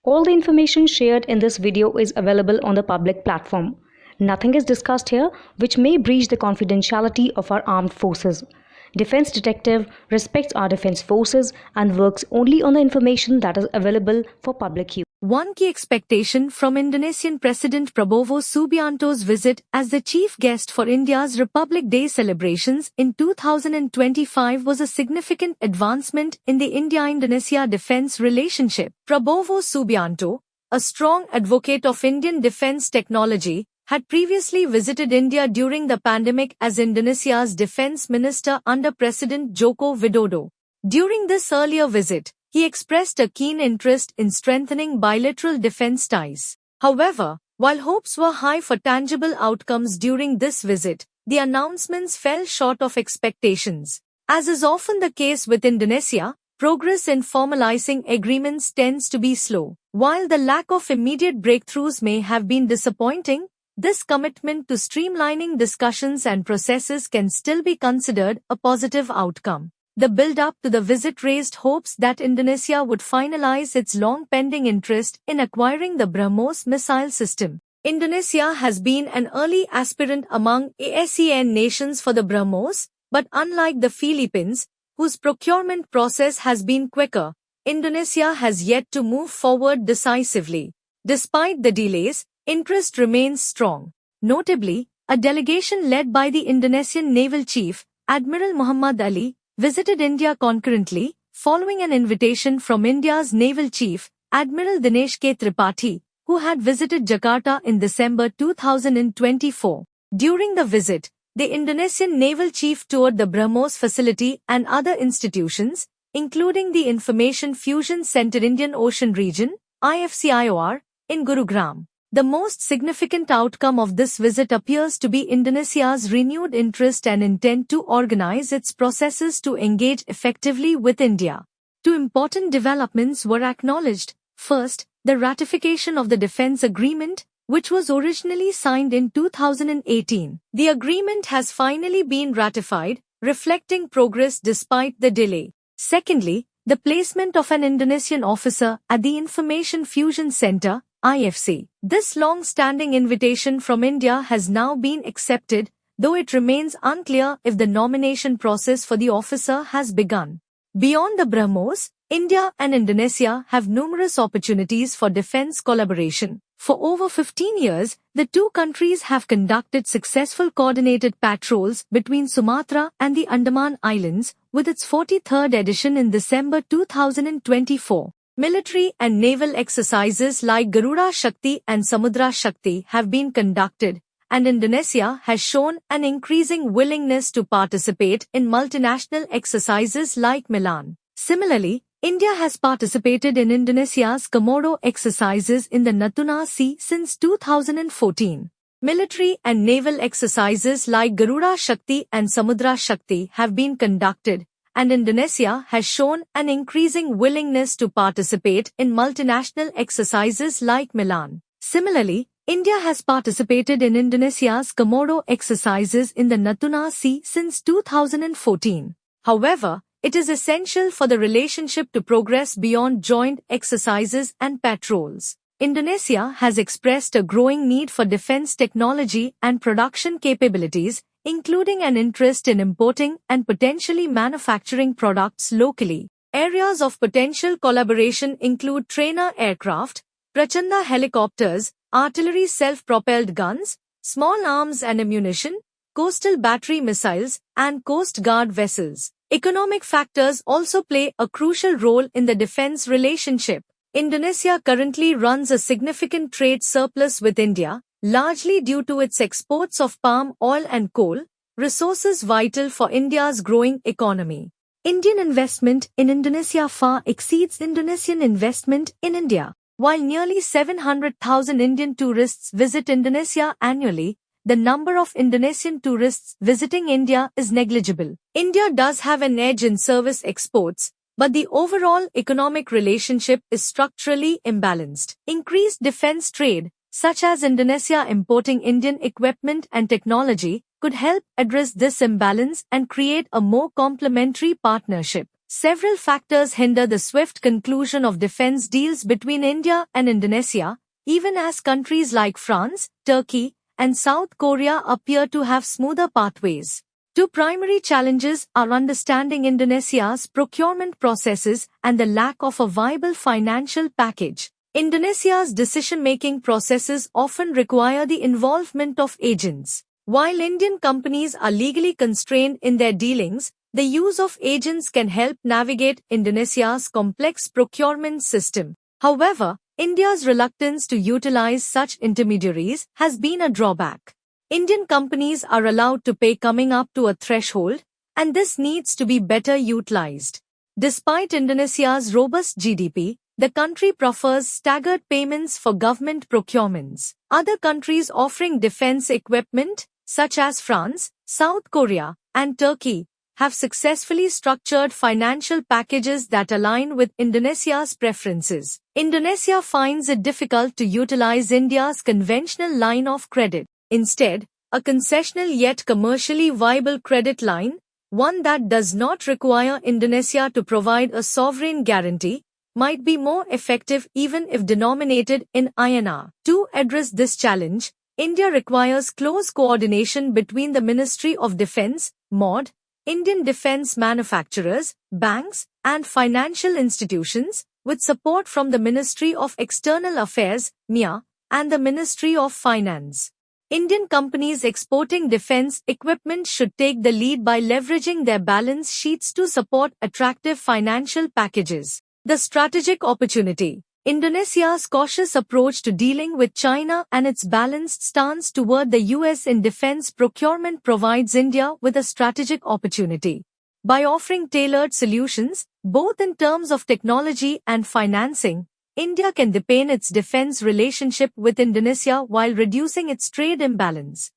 All the information shared in this video is available on the public platform. Nothing is discussed here which may breach the confidentiality of our armed forces. Defense Detective respects our defense forces and works only on the information that is available for public use. One key expectation from Indonesian President Prabowo Subianto's visit as the chief guest for India's Republic Day celebrations in 2025 was a significant advancement in the India-Indonesia defense relationship. Prabowo Subianto, a strong advocate of Indian defense technology, had previously visited India during the pandemic as Indonesia's defense minister under President Joko Widodo. During this earlier visit, he expressed a keen interest in strengthening bilateral defense ties. However, while hopes were high for tangible outcomes during this visit, the announcements fell short of expectations. As is often the case with Indonesia, progress in formalizing agreements tends to be slow. While the lack of immediate breakthroughs may have been disappointing, this commitment to streamlining discussions and processes can still be considered a positive outcome. The build-up to the visit raised hopes that Indonesia would finalize its long-pending interest in acquiring the BrahMos missile system. Indonesia has been an early aspirant among ASEAN nations for the BrahMos, but unlike the Philippines, whose procurement process has been quicker, Indonesia has yet to move forward decisively. Despite the delays, interest remains strong. Notably, a delegation led by the Indonesian Naval Chief, Admiral Muhammad Ali, visited India concurrently, following an invitation from India's Naval Chief, Admiral Dinesh K. Tripathi, who had visited Jakarta in December 2024. During the visit, the Indonesian Naval Chief toured the BrahMos facility and other institutions, including the Information Fusion Center Indian Ocean Region, IFCIOR, in Gurugram. The most significant outcome of this visit appears to be Indonesia's renewed interest and intent to organize its processes to engage effectively with India. Two important developments were acknowledged. First, the ratification of the defense agreement, which was originally signed in 2018. The agreement has finally been ratified, reflecting progress despite the delay. Secondly, the placement of an Indonesian officer at the Information Fusion Center, IFC. This long-standing invitation from India has now been accepted, though it remains unclear if the nomination process for the officer has begun. Beyond the BrahMos, India and Indonesia have numerous opportunities for defense collaboration. For over 15 years, the two countries have conducted successful coordinated patrols between Sumatra and the Andaman Islands, with its 43rd edition in December 2024. Military and naval exercises like Garuda Shakti and Samudra Shakti have been conducted, and Indonesia has shown an increasing willingness to participate in multinational exercises like Milan. Similarly, India has participated in Indonesia's Komodo exercises in the Natuna Sea since 2014. Military and naval exercises like Garuda Shakti and Samudra Shakti have been conducted, and Indonesia has shown an increasing willingness to participate in multinational exercises like Milan. Similarly, India has participated in Indonesia's Komodo exercises in the Natuna Sea since 2014. However, it is essential for the relationship to progress beyond joint exercises and patrols. Indonesia has expressed a growing need for defense technology and production capabilities, including an interest in importing and potentially manufacturing products locally. Areas of potential collaboration include trainer aircraft, Prachanda helicopters, artillery self-propelled guns, small arms and ammunition, coastal battery missiles, and Coast Guard vessels. Economic factors also play a crucial role in the defense relationship. Indonesia currently runs a significant trade surplus with India, largely due to its exports of palm oil and coal, resources vital for India's growing economy. Indian investment in Indonesia far exceeds Indonesian investment in India. While nearly 700,000 Indian tourists visit Indonesia annually, the number of Indonesian tourists visiting India is negligible. India does have an edge in service exports, but the overall economic relationship is structurally imbalanced. Increased defense trade, such as Indonesia importing Indian equipment and technology, could help address this imbalance and create a more complementary partnership. Several factors hinder the swift conclusion of defense deals between India and Indonesia, even as countries like France, Turkey, and South Korea appear to have smoother pathways. Two primary challenges are understanding Indonesia's procurement processes and the lack of a viable financial package. Indonesia's decision-making processes often require the involvement of agents. While Indian companies are legally constrained in their dealings, the use of agents can help navigate Indonesia's complex procurement system. However, India's reluctance to utilize such intermediaries has been a drawback. Indian companies are allowed to pay coming up to a threshold, and this needs to be better utilized. Despite Indonesia's robust GDP, the country prefers staggered payments for government procurements. Other countries offering defense equipment, such as France, South Korea, and Turkey, have successfully structured financial packages that align with Indonesia's preferences. Indonesia finds it difficult to utilize India's conventional line of credit. Instead, a concessional yet commercially viable credit line, one that does not require Indonesia to provide a sovereign guarantee, might be more effective even if denominated in INR. To address this challenge, India requires close coordination between the Ministry of Defense, MOD, Indian defense manufacturers, banks, and financial institutions, with support from the Ministry of External Affairs, MIA, and the Ministry of Finance. Indian companies exporting defense equipment should take the lead by leveraging their balance sheets to support attractive financial packages. The strategic opportunity. Indonesia's cautious approach to dealing with China and its balanced stance toward the US in defense procurement provides India with a strategic opportunity. By offering tailored solutions, both in terms of technology and financing, India can deepen its defense relationship with Indonesia while reducing its trade imbalance.